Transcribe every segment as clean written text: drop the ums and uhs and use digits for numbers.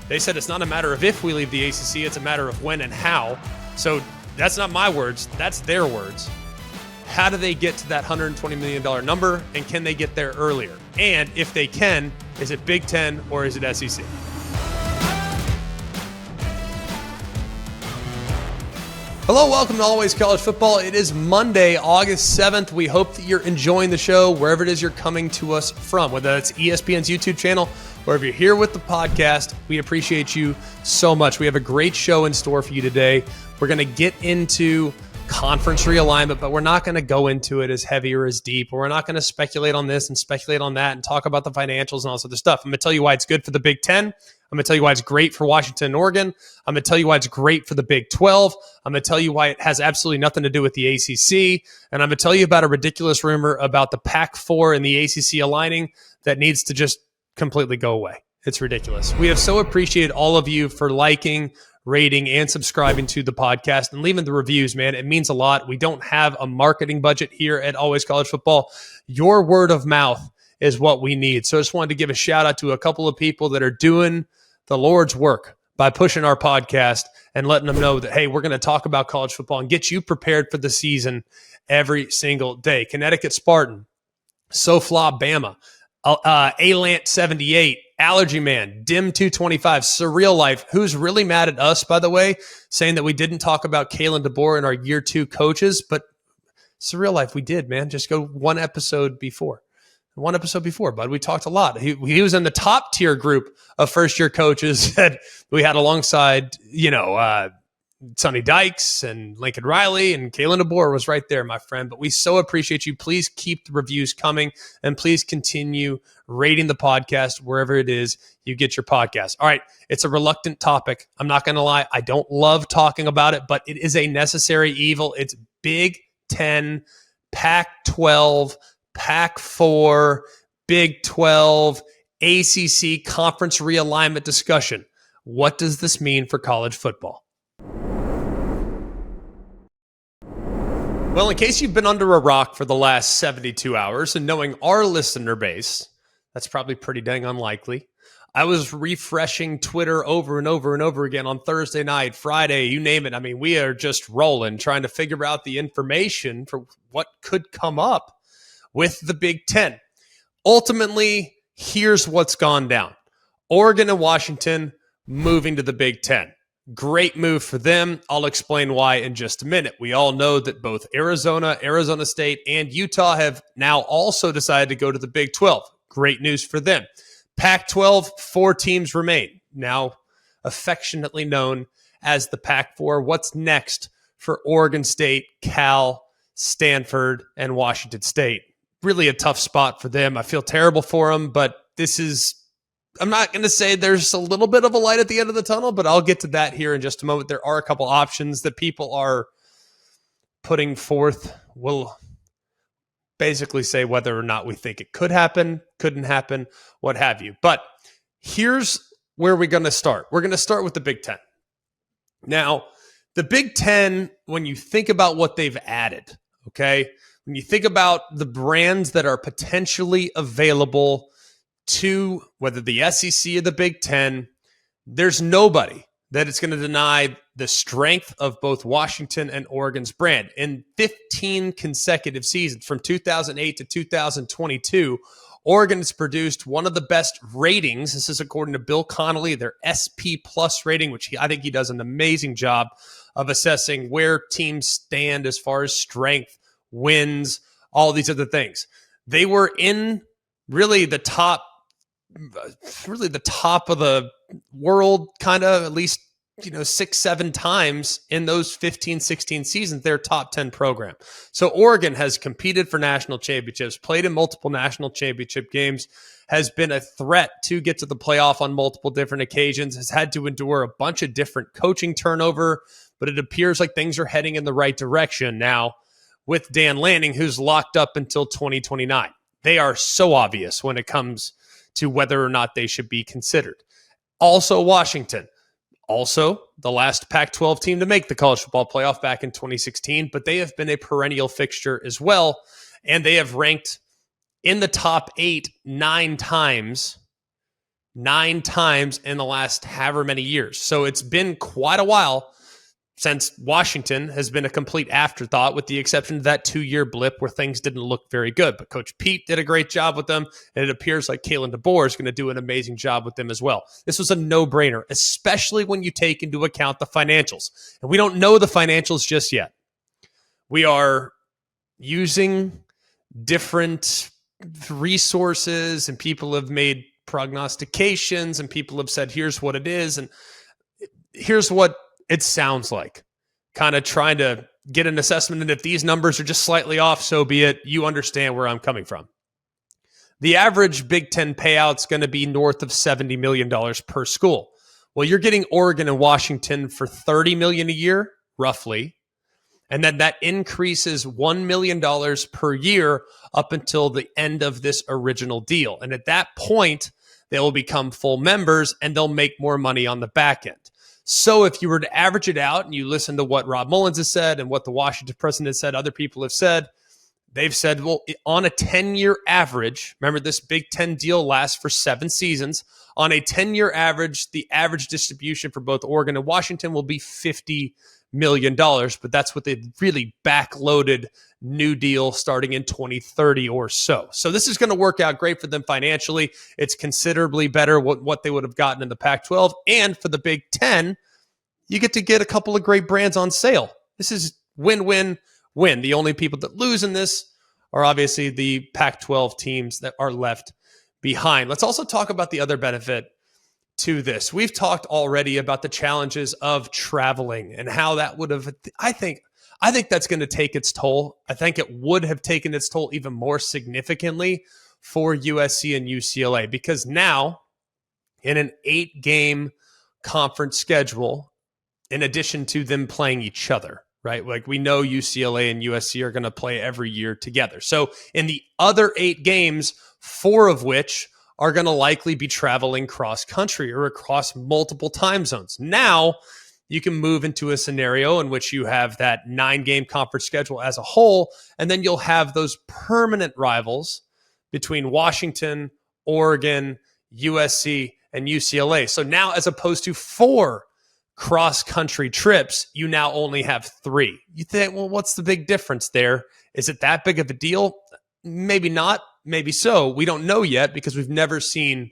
They said it's not a matter of if we leave the ACC, it's a matter of when and how. So that's not my words, that's their words. How do they get to that $120 million number, and can they get there earlier? And if they can, is it Big Ten or is it SEC? Hello, welcome to Always College Football. It is Monday, August 7th. We hope that you're enjoying the show wherever it is you're coming to us from, whether that's ESPN's YouTube channel or if you're here with the podcast. We appreciate you so much. We have a great show in store for you today. We're going to get into conference realignment, but we're not going to go into it as heavy or as deep. We're not going to speculate on this and speculate on that and talk about the financials and all this other stuff. I'm going to tell you why it's good for the Big Ten. I'm going to tell you why it's great for Washington and Oregon. I'm going to tell you why it's great for the Big 12. I'm going to tell you why it has absolutely nothing to do with the ACC. And I'm going to tell you about a ridiculous rumor about the Pac-4 and the ACC aligning that needs to just completely go away. It's ridiculous. We have so appreciated all of you for liking, rating, and subscribing to the podcast and leaving the reviews, man. It means a lot. We don't have a marketing budget here at Always College Football. Your word of mouth is what we need. So I just wanted to give a shout out to a couple of people that are doing the Lord's work by pushing our podcast and letting them know that, hey, we're going to talk about college football and get you prepared for the season every single day. Connecticut Spartan, SoFla Bama, Alant 78, Allergy Man, Dim 225, Surreal Life, who's really mad at us, by the way, saying that we didn't talk about Kalen DeBoer in our year 2 coaches, but Surreal Life, we did, man. Just go one episode before, bud. We talked a lot. He was in the top tier group of first-year coaches that we had alongside, Sonny Dykes and Lincoln Riley, and Kalen DeBoer was right there, my friend. But we so appreciate you. Please keep the reviews coming, and please continue rating the podcast wherever it is you get your podcast. All right, it's a reluctant topic. I'm not going to lie. I don't love talking about it, but it is a necessary evil. It's Big Ten, Pac-12, Pac-4, Big 12, ACC conference realignment discussion. What does this mean for college football? Well, in case you've been under a rock for the last 72 hours and knowing our listener base, that's probably pretty dang unlikely. I was refreshing Twitter over and over and over again on Thursday night, Friday, you name it. I mean, we are just rolling, trying to figure out the information for what could come up with the Big Ten. Ultimately, here's what's gone down. Oregon and Washington moving to the Big Ten. Great move for them. I'll explain why in just a minute. We all know that both Arizona, Arizona State, and Utah have now also decided to go to the Big 12. Great news for them. Pac-12, 4 teams remain, now affectionately known as the Pac-4. What's next for Oregon State, Cal, Stanford, and Washington State? Really a tough spot for them. I feel terrible for them, but I'm not going to say there's a little bit of a light at the end of the tunnel, but I'll get to that here in just a moment. There are a couple options that people are putting forth. We'll basically say whether or not we think it could happen, couldn't happen, what have you. But here's where we're going to start. We're going to start with the Big Ten. Now, the Big Ten, when you think about what they've added, okay, when you think about the brands that are potentially available to whether the SEC or the Big Ten, there's nobody that is going to deny the strength of both Washington and Oregon's brand. In 15 consecutive seasons, from 2008 to 2022, Oregon has produced one of the best ratings. This is according to Bill Connolly, their SP Plus rating, which I think he does an amazing job of assessing where teams stand as far as strength, wins, all these other things. They were in really the top of the world, kind of, at least 6-7 times in those 15-16 seasons. They're top 10 program. So Oregon has competed for national championships, played in multiple national championship games, has been a threat to get to the playoff on multiple different occasions, has had to endure a bunch of different coaching turnover, but it appears like things are heading in the right direction now with Dan Lanning, who's locked up until 2029. They are so obvious when it comes to whether or not they should be considered. Also, Washington, also the last Pac-12 team to make the college football playoff back in 2016, but they have been a perennial fixture as well, and they have ranked in the top 8 9 times 9 times in the last however many years. So it's been quite a while since Washington has been a complete afterthought, with the exception of that 2-year blip where things didn't look very good. But Coach Pete did a great job with them, and it appears like Kalen DeBoer is going to do an amazing job with them as well. This was a no-brainer, especially when you take into account the financials. And we don't know the financials just yet. We are using different resources, and people have made prognostications, and people have said, here's what it is, and here's what it sounds like, kind of trying to get an assessment. And if these numbers are just slightly off, so be it. You understand where I'm coming from. The average Big Ten payout's going to be north of $70 million per school. Well, you're getting Oregon and Washington for $30 million a year, roughly. And then that increases $1 million per year up until the end of this original deal. And at that point, they will become full members and they'll make more money on the back end. So if you were to average it out and you listen to what Rob Mullins has said and what the Washington president has said, other people have said, they've said, well, on a 10-year average, remember this Big Ten deal lasts for 7 seasons. On a 10-year average, the average distribution for both Oregon and Washington will be $50 million, but that's with a really backloaded new deal starting in 2030 or so. So this is going to work out great for them financially. It's considerably better what they would have gotten in the Pac-12. And for the Big Ten, you get a couple of great brands on sale. This is win-win-win. The only people that lose in this are obviously the Pac-12 teams that are left behind. Let's also talk about the other benefit to this. We've talked already about the challenges of traveling and how that would have, I think that's going to take its toll. I think it would have taken its toll even more significantly for USC and UCLA, because now in an 8-game conference schedule, in addition to them playing each other, right? Like we know UCLA and USC are going to play every year together. So in the other 8 games, 4 of which are going to likely be traveling cross country or across multiple time zones. Now you can move into a scenario in which you have that 9-game conference schedule as a whole, and then you'll have those permanent rivals between Washington, Oregon, USC, and UCLA. So now, as opposed to 4 cross-country trips, you now only have 3. You think, well, what's the big difference there? Is it that big of a deal? Maybe not. Maybe so. We don't know yet because we've never seen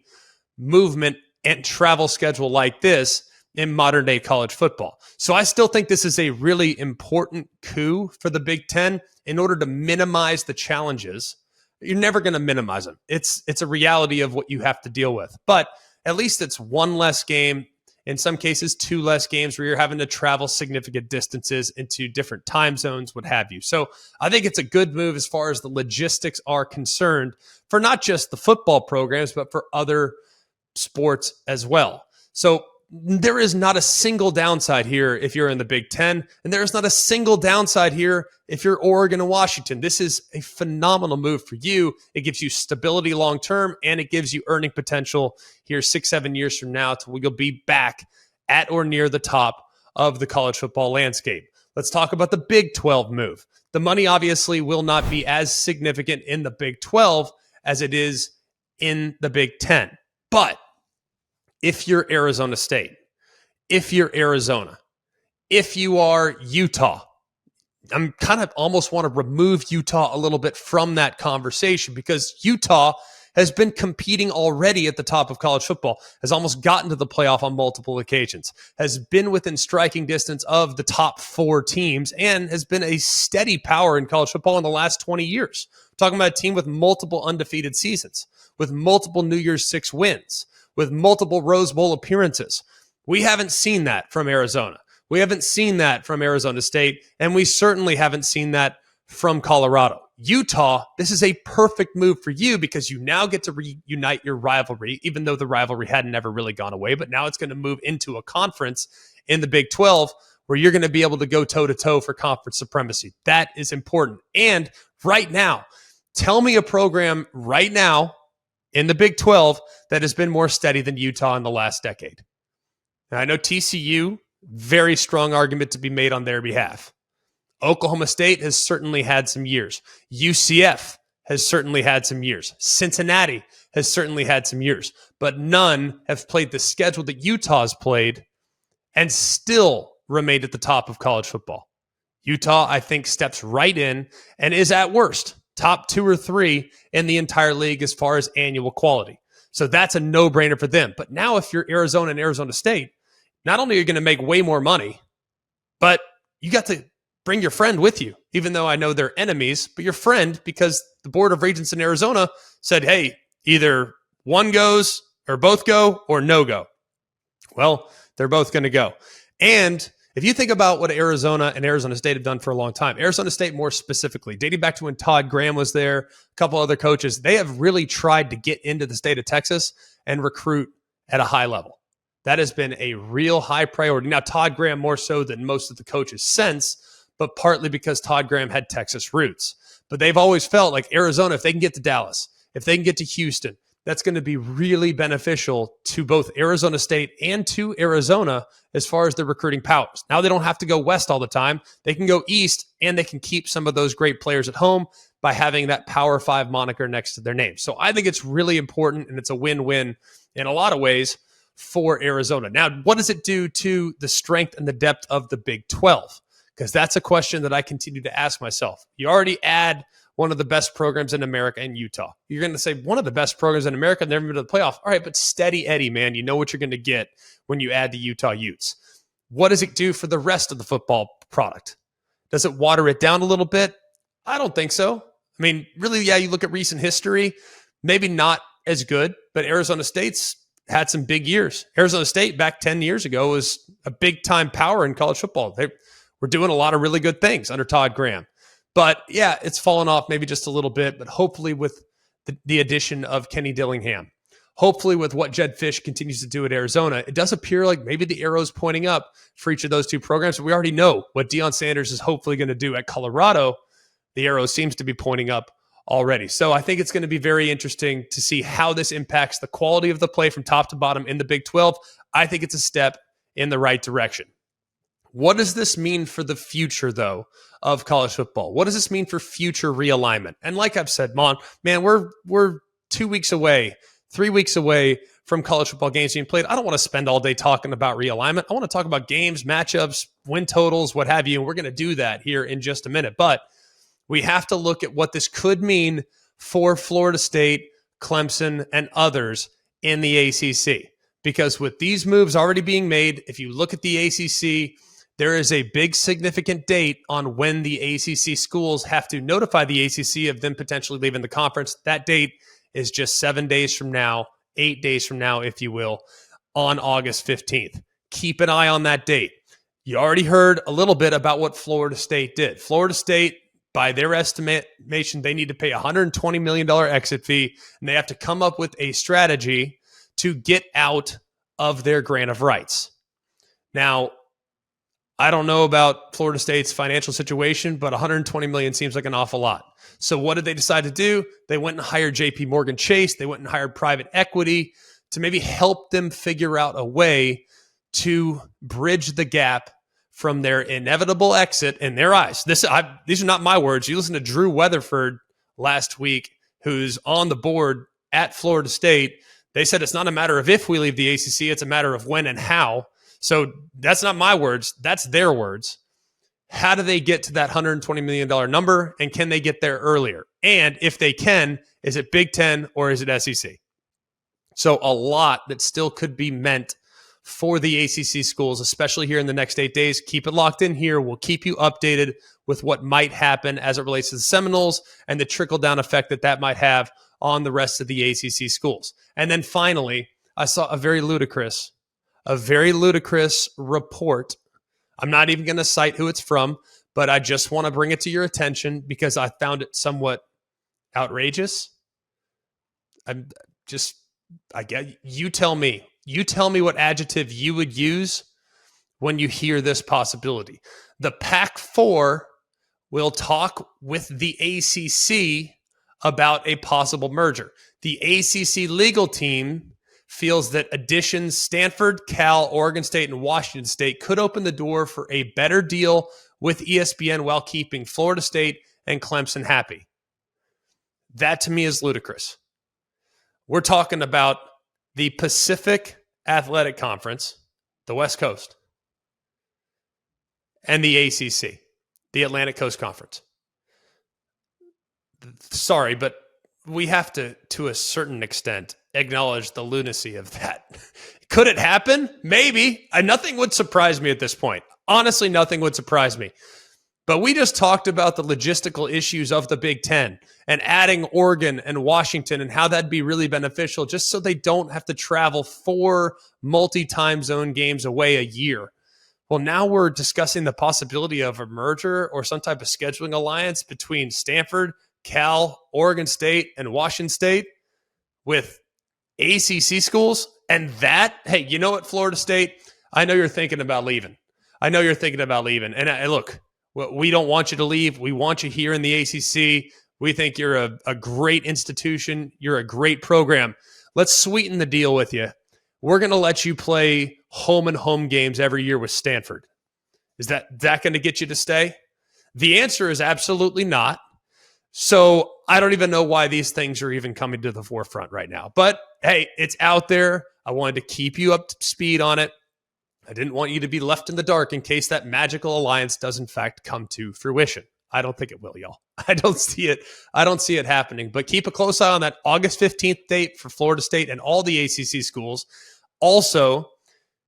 movement and travel schedule like this in modern day college football. So I still think this is a really important coup for the Big Ten in order to minimize the challenges. You're never going to minimize them. It's a reality of what you have to deal with. But at least it's 1 less game, in some cases 2 less games where you're having to travel significant distances into different time zones, what have you. So I think it's a good move as far as the logistics are concerned for not just the football programs, but for other sports as well. So there is not a single downside here if you're in the Big Ten, and there is not a single downside here if you're Oregon and Washington. This is a phenomenal move for you. It gives you stability long-term, and it gives you earning potential here 6-7 years from now till you'll be back at or near the top of the college football landscape. Let's talk about the Big 12 move. The money obviously will not be as significant in the Big 12 as it is in the Big 10. But if you're Arizona State, if you're Arizona, if you are Utah, I'm kind of almost want to remove Utah a little bit from that conversation, because Utah has been competing already at the top of college football, has almost gotten to the playoff on multiple occasions, has been within striking distance of the top 4 teams, and has been a steady power in college football in the last 20 years. I'm talking about a team with multiple undefeated seasons, with multiple New Year's Six wins, with multiple Rose Bowl appearances. We haven't seen that from Arizona. We haven't seen that from Arizona State, and we certainly haven't seen that from Colorado. Utah, this is a perfect move for you because you now get to reunite your rivalry, even though the rivalry had never really gone away, but now it's going to move into a conference in the Big 12 where you're going to be able to go toe-to-toe for conference supremacy. That is important. And right now, tell me a program right now in the Big 12 that has been more steady than Utah in the last decade. Now, I know TCU, very strong argument to be made on their behalf. Oklahoma State has certainly had some years. UCF has certainly had some years. Cincinnati has certainly had some years, but none have played the schedule that Utah's played and still remained at the top of college football. Utah, I think, steps right in and is at worst top 2 or 3 in the entire league as far as annual quality. So that's a no-brainer for them. But now if you're Arizona and Arizona State, not only are you going to make way more money, but you got to bring your friend with you, even though I know they're enemies, but your friend, because the Board of Regents in Arizona said, hey, either one goes or both go or no go. Well, they're both going to go. And if you think about what Arizona and Arizona State have done for a long time, Arizona State more specifically, dating back to when Todd Graham was there, a couple other coaches, they have really tried to get into the state of Texas and recruit at a high level. That has been a real high priority. Now, Todd Graham more so than most of the coaches since, but partly because Todd Graham had Texas roots. But they've always felt like Arizona, if they can get to Dallas, if they can get to Houston, that's going to be really beneficial to both Arizona State and to Arizona as far as the recruiting powers. Now they don't have to go west all the time. They can go east, and they can keep some of those great players at home by having that Power 5 moniker next to their name. So I think it's really important, and it's a win-win in a lot of ways for Arizona. Now, what does it do to the strength and the depth of the Big 12? Because that's a question that I continue to ask myself. You already add one of the best programs in America in Utah. You're going to say one of the best programs in America, never been to the playoff. All right, but steady Eddie, man. You know what you're going to get when you add the Utah Utes. What does it do for the rest of the football product? Does it water it down a little bit? I don't think so. I mean, really, yeah, you look at recent history, maybe not as good, but Arizona State's had some big years. Arizona State back 10 years ago was a big-time power in college football. They were doing a lot of really good things under Todd Graham. But yeah, it's fallen off maybe just a little bit, but hopefully with the addition of Kenny Dillingham, hopefully with what Jed Fish continues to do at Arizona, it does appear like maybe the arrow's pointing up for each of those two programs. But we already know what Deion Sanders is hopefully going to do at Colorado. The arrow seems to be pointing up already. So I think it's going to be very interesting to see how this impacts the quality of the play from top to bottom in the Big 12. I think it's a step in the right direction. What does this mean for the future, though, of college football? What does this mean for future realignment? And like I've said, man, we're 2 weeks away, 3 weeks away from college football games being played. I don't want to spend all day talking about realignment. I want to talk about games, matchups, win totals, what have you, and we're going to do that here in just a minute. But we have to look at what this could mean for Florida State, Clemson, and others in the ACC. Because with these moves already being made, if you look at the ACC, there is a big significant date on when the ACC schools have to notify the ACC of them potentially leaving the conference. That date is just 7 days from now, 8 days from now, if you will, on August 15th. Keep an eye on that date. You already heard a little bit about what Florida State did. Florida State, by their estimation, they need to pay a $120 million exit fee, and they have to come up with a strategy to get out of their grant of rights. Now, I don't know about Florida State's financial situation, but $120 million seems like an awful lot. So what did they decide to do? They went and hired JP Morgan Chase. They went and hired private equity to maybe help them figure out a way to bridge the gap from their inevitable exit in their eyes. These are not my words. You listen to Drew Weatherford last week, who's on the board at Florida State. They said it's not a matter of if we leave the ACC, it's a matter of when and how. So that's not my words. That's their words. How do they get to that $120 million number, and can they get there earlier? And if they can, is it Big Ten or is it SEC? So a lot that still could be meant for the ACC schools, especially here in the next 8 days. Keep it locked in here. We'll keep you updated with what might happen as it relates to the Seminoles and the trickle-down effect that might have on the rest of the ACC schools. And then finally, I saw a very ludicrous report. I'm not even going to cite who it's from, but I just want to bring it to your attention because I found it somewhat outrageous. I get you tell me what adjective you would use when you hear this possibility. The Pac-4 will talk with the ACC about a possible merger. The ACC legal team feels that additions Stanford, Cal, Oregon State, and Washington State could open the door for a better deal with ESPN while keeping Florida State and Clemson happy. That to me is ludicrous. We're talking about the Pacific Athletic Conference, the West Coast, and the ACC, the Atlantic Coast Conference. Sorry, but we have to a certain extent, acknowledge the lunacy of that. Could it happen? Maybe. Nothing would surprise me at this point. Honestly, nothing would surprise me. But we just talked about the logistical issues of the Big Ten and adding Oregon and Washington and how that'd be really beneficial just so they don't have to travel 4 multi-time zone games away a year. Well, now we're discussing the possibility of a merger or some type of scheduling alliance between Stanford, Cal, Oregon State, and Washington State with ACC schools. And that, hey, you know what, Florida State? I know you're thinking about leaving. And look, we don't want you to leave. We want you here in the ACC. We think you're a great institution. You're a great program. Let's sweeten the deal with you. We're going to let you play home and home games every year with Stanford. Is that going to get you to stay? The answer is absolutely not. So I don't even know why these things are even coming to the forefront right now. But hey, it's out there. I wanted to keep you up to speed on it. I didn't want you to be left in the dark in case that magical alliance does in fact come to fruition. I don't think it will, y'all. I don't see it happening. But keep a close eye on that August 15th date for Florida State and all the ACC schools. Also,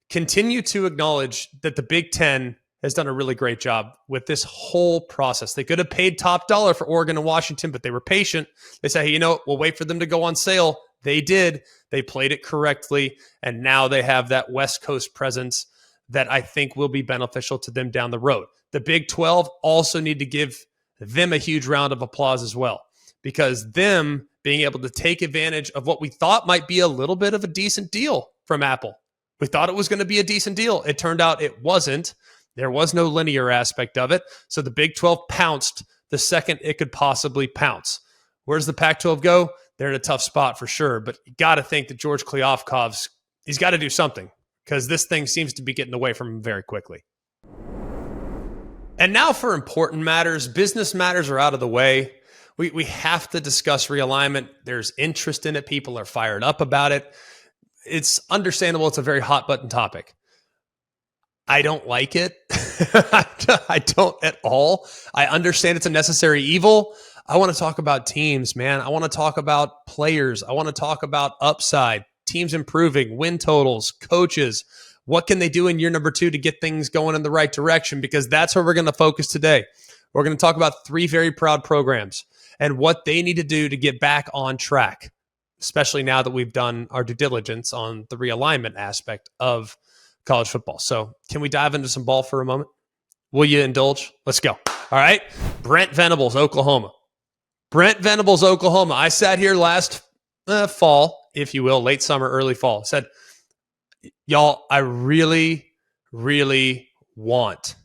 continue to acknowledge that the Big Ten has done a really great job with this whole process. They could have paid top dollar for Oregon and Washington, but they were patient. They said, hey, we'll wait for them to go on sale. They did. They played it correctly, and now they have that West Coast presence that I think will be beneficial to them down the road. The Big 12 also need to give them a huge round of applause as well, because them being able to take advantage of what we thought might be a little bit of a decent deal from Apple. We thought it was going to be a decent deal. It turned out it wasn't. There was no linear aspect of it. So the Big 12 pounced the second it could possibly pounce. Where does the Pac-12 go? They're in a tough spot for sure. But you got to think that George Kliavkov's, he's got to do something, because this thing seems to be getting away from him very quickly. And now for important matters. Business matters are out of the way. We have to discuss realignment. There's interest in it. People are fired up about it. It's understandable. It's a very hot button topic. I don't like it. I don't at all. I understand it's a necessary evil. I want to talk about teams, man. I want to talk about players. I want to talk about upside, teams improving, win totals, coaches. What can they do in year number 2 to get things going in the right direction? Because that's where we're going to focus today. We're going to talk about 3 very proud programs and what they need to do to get back on track, especially now that we've done our due diligence on the realignment aspect of college football. So can we dive into some ball for a moment? Will you indulge? Let's go. All right. Brent Venables, Oklahoma. I sat here last fall, if you will, late summer, early fall. Said, y'all, I really, really want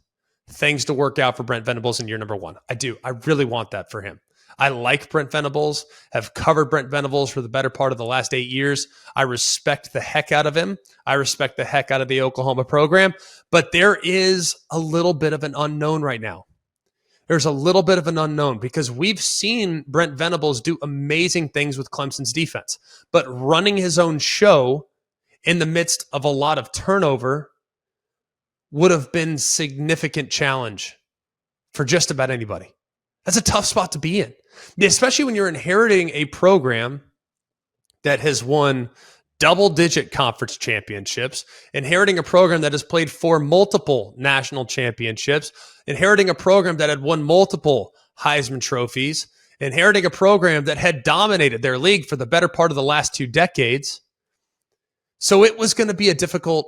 things to work out for Brent Venables in year number 1. I do. I really want that for him. I like Brent Venables, have covered Brent Venables for the better part of the last 8 years. I respect the heck out of him. I respect the heck out of the Oklahoma program. But there is a little bit of an unknown right now. There's a little bit of an unknown because we've seen Brent Venables do amazing things with Clemson's defense. But running his own show in the midst of a lot of turnover would have been significant challenge for just about anybody. That's a tough spot to be in, especially when you're inheriting a program that has won double-digit conference championships, inheriting a program that has played for multiple national championships, inheriting a program that had won multiple Heisman trophies, inheriting a program that had dominated their league for the better part of the last 2 decades. So it was going to be a difficult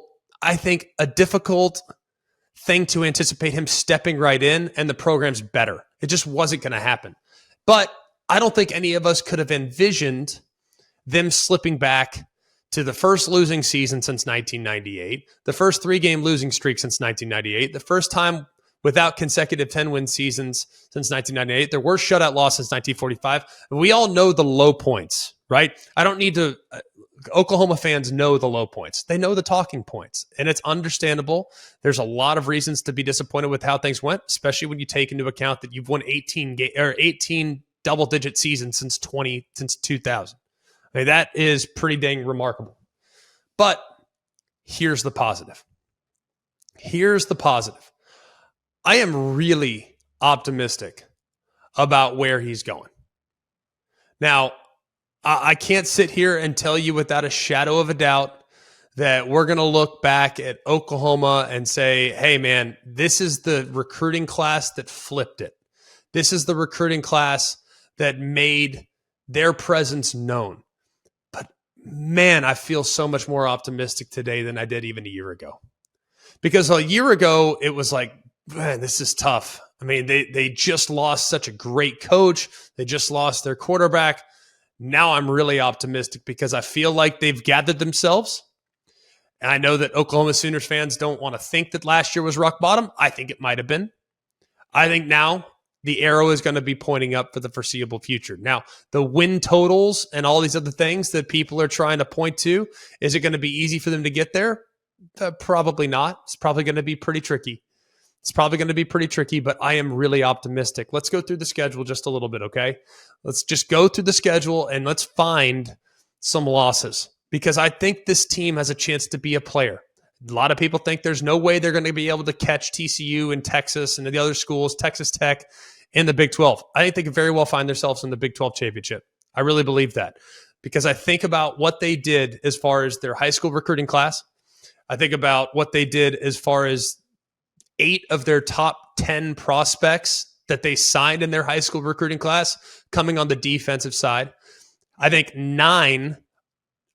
thing to anticipate him stepping right in and the program's better. It just wasn't going to happen. But I don't think any of us could have envisioned them slipping back to the first losing season since 1998, the first 3-game losing streak since 1998, the first time without consecutive 10-win seasons since 1998, their worst shutout loss since 1945. We all know the low points, right? I don't need to... Oklahoma fans know the low points. They know the talking points, and it's understandable. There's a lot of reasons to be disappointed with how things went, especially when you take into account that you've won 18 double-digit season since 2000. I mean, that is pretty dang remarkable. But here's the positive. I am really optimistic about where he's going. Now, I can't sit here and tell you without a shadow of a doubt that we're going to look back at Oklahoma and say, hey, man, this is the recruiting class that flipped it. This is the recruiting class that made their presence known. But, man, I feel so much more optimistic today than I did even a year ago. Because a year ago, it was like, man, this is tough. I mean, they just lost such a great coach. They just lost their quarterback. Now I'm really optimistic because I feel like they've gathered themselves. And I know that Oklahoma Sooners fans don't want to think that last year was rock bottom. I think it might have been. I think now the arrow is going to be pointing up for the foreseeable future. Now, the win totals and all these other things that people are trying to point to, is it going to be easy for them to get there? Probably not. It's probably going to be pretty tricky. But I am really optimistic. Let's go through the schedule just a little bit, okay? Let's just go through the schedule and let's find some losses, because I think this team has a chance to be a player. A lot of people think there's no way they're going to be able to catch TCU and Texas and the other schools, Texas Tech, in the Big 12. I think they could very well find themselves in the Big 12 championship. I really believe that, because I think about what they did as far as their high school recruiting class. I think about what they did as far as 8 of their top 10 prospects that they signed in their high school recruiting class coming on the defensive side. I think 9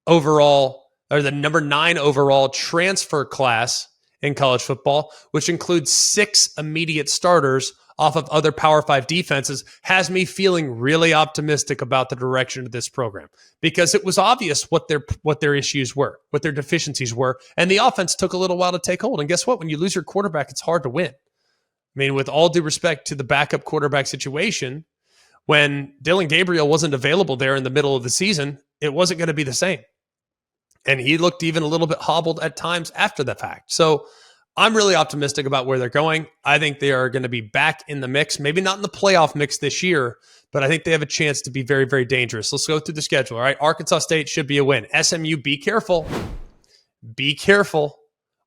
overall, or the number 9 overall transfer class in college football, which includes 6 immediate starters off of other Power 5 defenses, has me feeling really optimistic about the direction of this program, because it was obvious what their issues were, what their deficiencies were, and the offense took a little while to take hold. And guess what? When you lose your quarterback, it's hard to win. I mean, with all due respect to the backup quarterback situation, when Dylan Gabriel wasn't available there in the middle of the season, it wasn't going to be the same. And he looked even a little bit hobbled at times after the fact. So I'm really optimistic about where they're going. I think they are going to be back in the mix, maybe not in the playoff mix this year, but I think they have a chance to be very, very dangerous. Let's go through the schedule. All right. Arkansas State should be a win. SMU, be careful. Be careful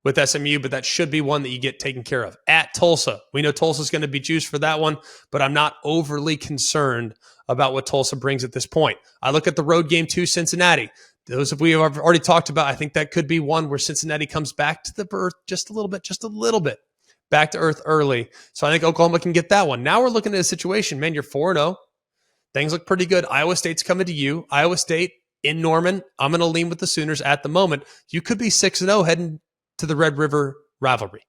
with SMU, but that should be one that you get taken care of. At Tulsa, we know Tulsa's going to be juiced for that one, but I'm not overly concerned about what Tulsa brings at this point. I look at the road game to Cincinnati. Those we have already talked about, I think that could be one where Cincinnati comes back to the earth just a little bit, back to earth early. So I think Oklahoma can get that one. Now we're looking at a situation, man, you're 4-0. Things look pretty good. Iowa State's coming to you. Iowa State in Norman. I'm going to lean with the Sooners at the moment. You could be 6-0 heading to the Red River rivalry.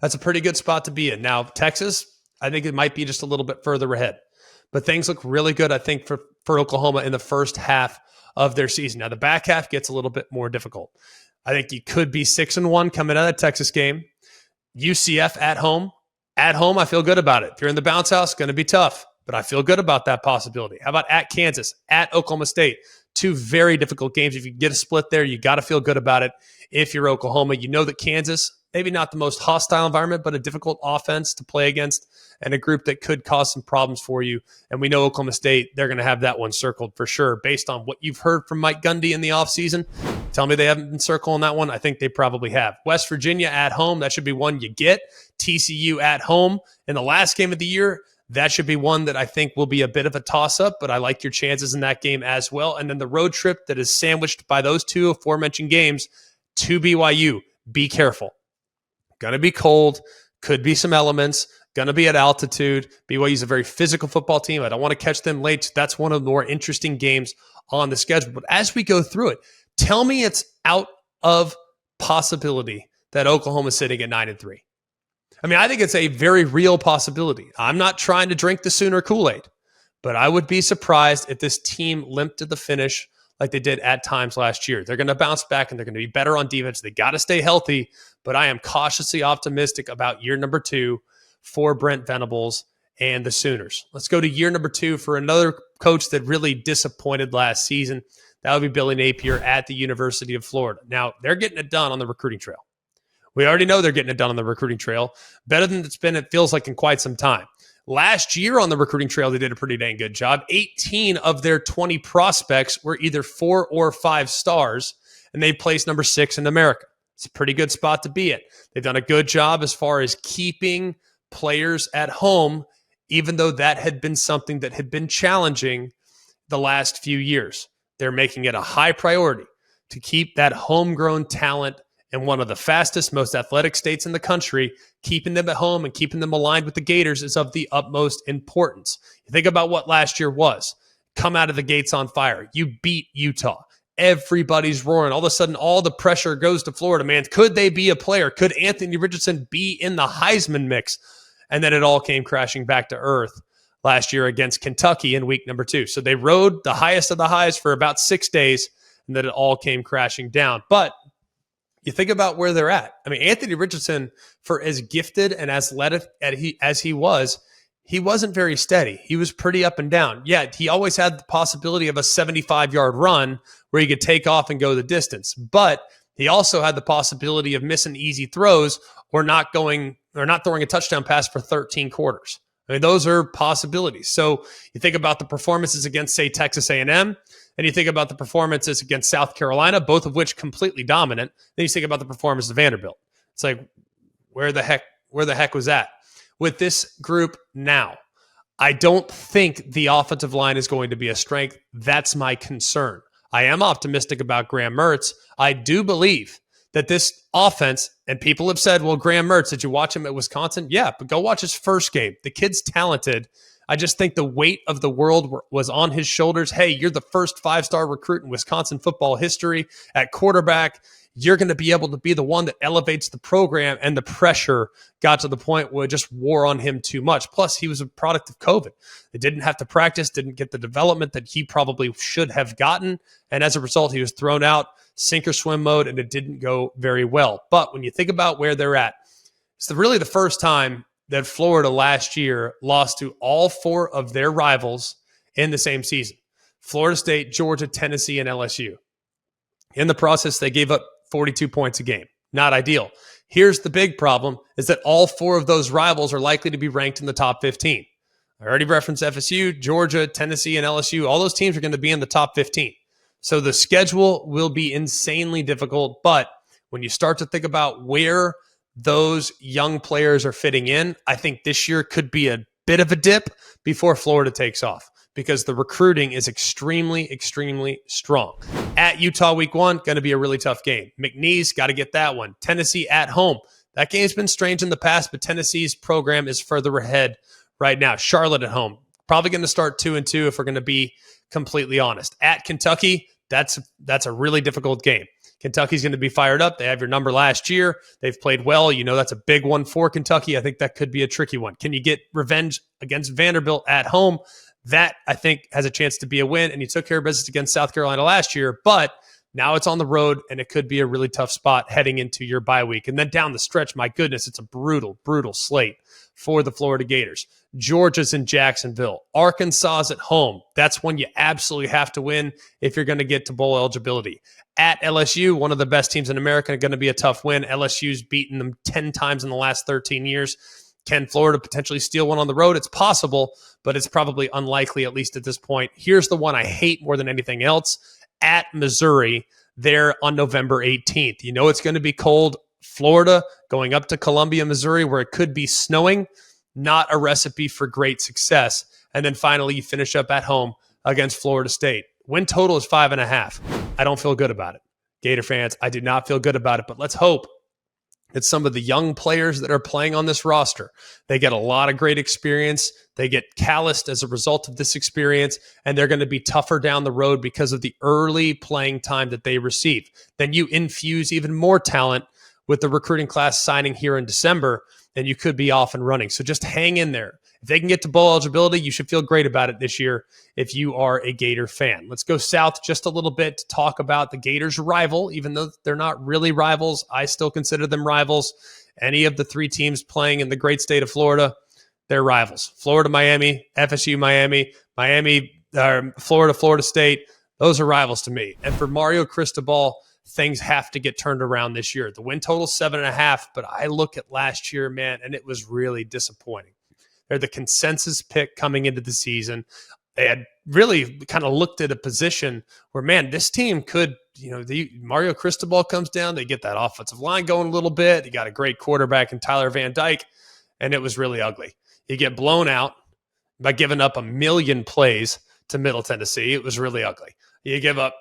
That's a pretty good spot to be in. Now, Texas, I think it might be just a little bit further ahead. But things look really good, I think, for Oklahoma in the first half of their season. Now, the back half gets a little bit more difficult. I think you could be 6-1 coming out of that Texas game. UCF at home. At home, I feel good about it. If you're in the bounce house, going to be tough, but I feel good about that possibility. How about at Kansas, at Oklahoma State? 2 very difficult games. If you get a split there, you got to feel good about it. If you're Oklahoma, you know that Kansas, maybe not the most hostile environment, but a difficult offense to play against and a group that could cause some problems for you. And we know Oklahoma State, they're going to have that one circled for sure. Based on what you've heard from Mike Gundy in the offseason, tell me they haven't been circling that one. I think they probably have. West Virginia at home, that should be one you get. TCU at home in the last game of the year, that should be one that I think will be a bit of a toss-up, but I like your chances in that game as well. And then the road trip that is sandwiched by those 2 aforementioned games to BYU. Be careful. Going to be cold. Could be some elements. Going to be at altitude. BYU is a very physical football team. I don't want to catch them late. So that's one of the more interesting games on the schedule. But as we go through it, tell me it's out of possibility that Oklahoma's sitting at 9-3. I mean, I think it's a very real possibility. I'm not trying to drink the Sooner Kool-Aid, but I would be surprised if this team limped to the finish like they did at times last year. They're going to bounce back and they're going to be better on defense. They got to stay healthy, but I am cautiously optimistic about year number 2 for Brent Venables and the Sooners. Let's go to year number 2 for another coach that really disappointed last season. That would be Billy Napier at the University of Florida. Now, they're getting it done on the recruiting trail. We already know they're getting it done on the recruiting trail. Better than it's been, it feels like, in quite some time. Last year on the recruiting trail, they did a pretty dang good job. 18 of their 20 prospects were either 4 or 5 stars, and they placed number 6 in America. It's a pretty good spot to be at. They've done a good job as far as keeping players at home, even though that had been something that had been challenging the last few years. They're making it a high priority to keep that homegrown talent in one of the fastest, most athletic states in the country. Keeping them at home and keeping them aligned with the Gators is of the utmost importance. You think about what last year was. Come out of the gates on fire. You beat Utah. Everybody's roaring. All of a sudden, all the pressure goes to Florida, man. Could they be a player? Could Anthony Richardson be in the Heisman mix? And then it all came crashing back to earth last year against Kentucky in week number 2. So they rode the highest of the highs for about 6 days, and then it all came crashing down. But you think about where they're at. I mean, Anthony Richardson, for as gifted and as athletic as he was, he wasn't very steady. He was pretty up and down. Yeah, he always had the possibility of a 75-yard run where he could take off and go the distance. But he also had the possibility of missing easy throws or not throwing a touchdown pass for 13 quarters. I mean, those are possibilities. So you think about the performances against, say, Texas A&M, and you think about the performances against South Carolina, both of which completely dominant. Then you think about the performance of Vanderbilt. It's like, where the heck was that? With this group now, I don't think the offensive line is going to be a strength. That's my concern. I am optimistic about Graham Mertz. I do believe that this offense, and people have said, well, Graham Mertz, did you watch him at Wisconsin? Yeah, but go watch his first game. The kid's talented. I just think the weight of the world was on his shoulders. Hey, you're the first 5-star recruit in Wisconsin football history at quarterback. You're going to be able to be the one that elevates the program, and the pressure got to the point where it just wore on him too much. Plus, he was a product of COVID. They didn't have to practice, didn't get the development that he probably should have gotten, and as a result, he was thrown out, sink or swim mode, and it didn't go very well. But when you think about where they're at, it's really the first time that Florida last year lost to all 4 of their rivals in the same season: Florida State, Georgia, Tennessee, and LSU. In the process, they gave up 42 points a game. Not ideal. Here's the big problem, is that all 4 of those rivals are likely to be ranked in the top 15. I already referenced FSU, Georgia, Tennessee, and LSU. All those teams are going to be in the top 15. So the schedule will be insanely difficult. But when you start to think about where those young players are fitting in, I think this year could be a bit of a dip before Florida takes off, because the recruiting is extremely, extremely strong. At Utah week 1, going to be a really tough game. McNeese, got to get that one. Tennessee at home. That game's been strange in the past, but Tennessee's program is further ahead right now. Charlotte at home. Probably going to start 2-2 if we're going to be completely honest. At Kentucky, that's a really difficult game. Kentucky's going to be fired up. They have your number last year. They've played well. You know, that's a big one for Kentucky. I think that could be a tricky one. Can you get revenge against Vanderbilt at home? That, I think, has a chance to be a win. And you took care of business against South Carolina last year, but now it's on the road, and it could be a really tough spot heading into your bye week. And then down the stretch, my goodness, it's a brutal, brutal slate for the Florida Gators. Georgia's in Jacksonville. Arkansas's at home. That's one you absolutely have to win if you're going to get to bowl eligibility. At LSU, one of the best teams in America, going to be a tough win. LSU's beaten them 10 times in the last 13 years. Can Florida potentially steal one on the road? It's possible, but it's probably unlikely, at least at this point. Here's the one I hate more than anything else. At Missouri, there on November 18th. You know it's going to be cold. Florida going up to Columbia, Missouri, where it could be snowing. Not a recipe for great success. And then finally, you finish up at home against Florida State. Win total is 5.5. I don't feel good about it. Gator fans, I do not feel good about it, but let's hope that some of the young players that are playing on this roster, they get a lot of great experience. They get calloused as a result of this experience, and they're going to be tougher down the road because of the early playing time that they receive. Then you infuse even more talent with the recruiting class signing here in December, then you could be off and running. So just hang in there. If they can get to bowl eligibility, you should feel great about it this year if you are a Gator fan. Let's go south just a little bit to talk about the Gators' rival. Even though they're not really rivals, I still consider them rivals. Any of the 3 teams playing in the great state of Florida, they're rivals. Florida, Miami, FSU, Miami, Florida, Florida State. Those are rivals to me. And for Mario Cristobal, things have to get turned around this year. The win total is 7.5, but I look at last year, man, and it was really disappointing. They're the consensus pick coming into the season. They had really kind of looked at a position where, man, this team could, Mario Cristobal comes down. They get that offensive line going a little bit. You got a great quarterback in Tyler Van Dyke, and it was really ugly. You get blown out by giving up 1 million plays to Middle Tennessee. It was really ugly. You give up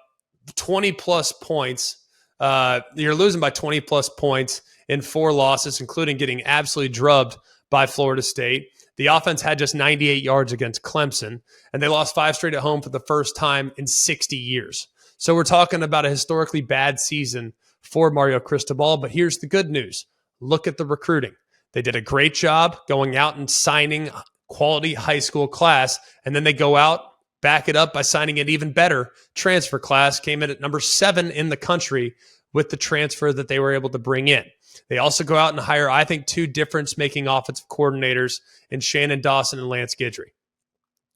20-plus points. You're losing by 20-plus points in 4 losses, including getting absolutely drubbed by Florida State. The offense had just 98 yards against Clemson, and they lost 5 straight at home for the first time in 60 years. So we're talking about a historically bad season for Mario Cristobal, but here's the good news. Look at the recruiting. They did a great job going out and signing quality high school class, and then they go out, back it up by signing an even better transfer class, came in at number 7 in the country with the transfer that they were able to bring in. They also go out and hire, I think, 2 difference-making offensive coordinators in Shannon Dawson and Lance Guidry.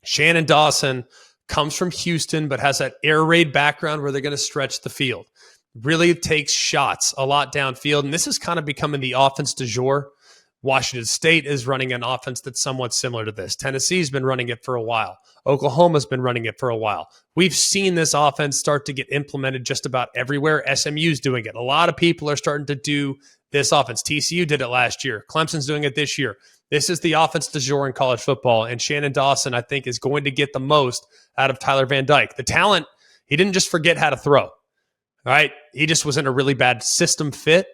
Shannon Dawson comes from Houston, but has that air raid background where they're going to stretch the field. Really takes shots a lot downfield, and this is kind of becoming the offense du jour. Washington State is running an offense that's somewhat similar to this. Tennessee's been running it for a while. Oklahoma's been running it for a while. We've seen this offense start to get implemented just about everywhere. SMU's doing it. A lot of people are starting to do this offense. TCU did it last year. Clemson's doing it this year. This is the offense du jour in college football, and Shannon Dawson, I think, is going to get the most out of Tyler Van Dyke. The talent, he didn't just forget how to throw, all right? He just was in a really bad system fit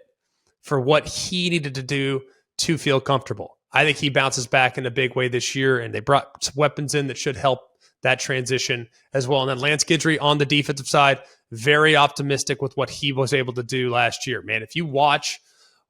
for what he needed to do to feel comfortable. I think he bounces back in a big way this year, and they brought some weapons in that should help that transition as well. And then Lance Guidry on the defensive side, very optimistic with what he was able to do last year. Man, if you watch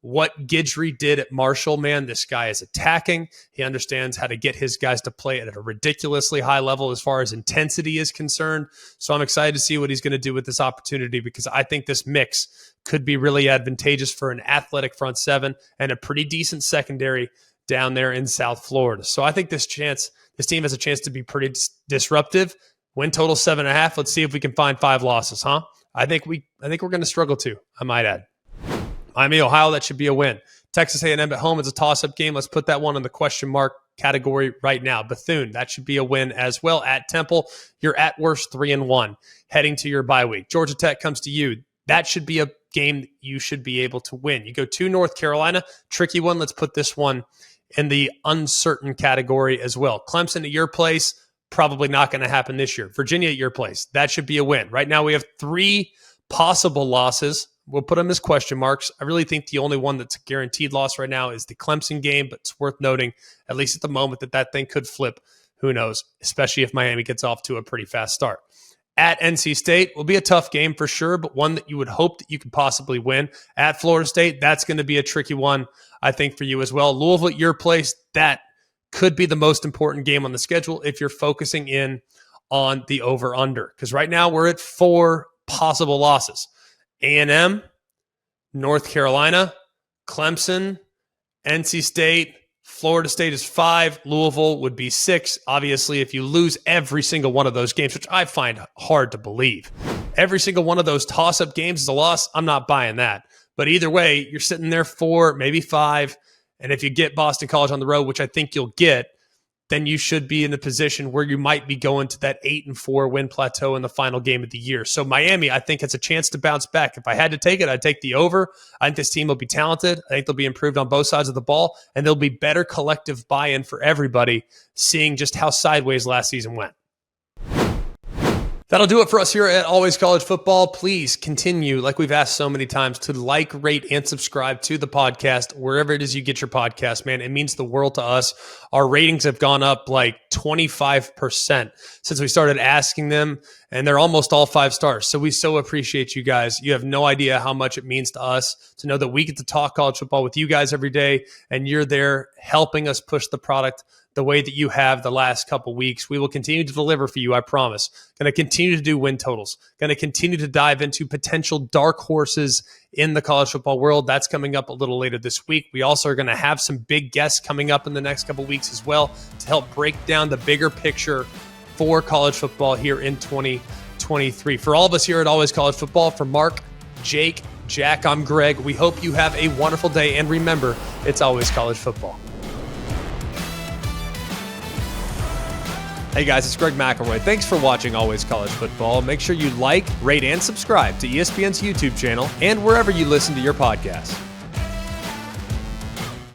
what Guidry did at Marshall, man, this guy is attacking. He understands how to get his guys to play at a ridiculously high level as far as intensity is concerned. So I'm excited to see what he's going to do with this opportunity, because I think this mix could be really advantageous for an athletic front 7 and a pretty decent secondary down there in South Florida. So I think this team has a chance to be pretty disruptive. Win total 7.5. Let's see if we can find 5 losses, huh? I think we're going to struggle too, I might add. Miami, Ohio, that should be a win. Texas A&M at home is a toss-up game. Let's put that one in the question mark category right now. Bethune, that should be a win as well. At Temple, you're at worst 3-1, heading to your bye week. Georgia Tech comes to you. That should be a game that you should be able to win. You go to North Carolina, tricky one. Let's put this one in the uncertain category as well. Clemson at your place, probably not going to happen this year. Virginia at your place, that should be a win. Right now we have 3 possible losses. We'll put them as question marks. I really think the only one that's a guaranteed loss right now is the Clemson game, but it's worth noting, at least at the moment, that thing could flip. Who knows, especially if Miami gets off to a pretty fast start. At NC State will be a tough game for sure, but one that you would hope that you could possibly win. At Florida State, that's going to be a tricky one, I think, for you as well. Louisville at your place, that could be the most important game on the schedule if you're focusing in on the over-under, because right now we're at 4 possible losses. A&M, North Carolina, Clemson, NC State, Florida State is 5. Louisville would be 6. Obviously, if you lose every single one of those games, which I find hard to believe, every single one of those toss-up games is a loss. I'm not buying that. But either way, you're sitting there 4, maybe 5. And if you get Boston College on the road, which I think you'll get, then you should be in a position where you might be going to that 8-4 win plateau in the final game of the year. So Miami, I think, has a chance to bounce back. If I had to take it, I'd take the over. I think this team will be talented. I think they'll be improved on both sides of the ball, and there'll be better collective buy-in for everybody, seeing just how sideways last season went. That'll do it for us here at Always College Football. Please continue, like we've asked so many times, to like, rate, and subscribe to the podcast wherever it is you get your podcast, man. It means the world to us. Our ratings have gone up like 25% since we started asking them, and they're almost all 5 stars. So we so appreciate you guys. You have no idea how much it means to us to know that we get to talk college football with you guys every day, and you're there helping us push the product the way that you have the last couple weeks. We will continue to deliver for you, I promise. Going to continue to do win totals. Going to continue to dive into potential dark horses in the college football world. That's coming up a little later this week. We also are going to have some big guests coming up in the next couple weeks as well to help break down the bigger picture for college football here in 2023. For all of us here at Always College Football, for Mark, Jake, Jack, I'm Greg. We hope you have a wonderful day, and remember, it's always college football. Hey guys, it's Greg McElroy. Thanks for watching Always College Football. Make sure you like, rate, and subscribe to ESPN's YouTube channel and wherever you listen to your podcasts.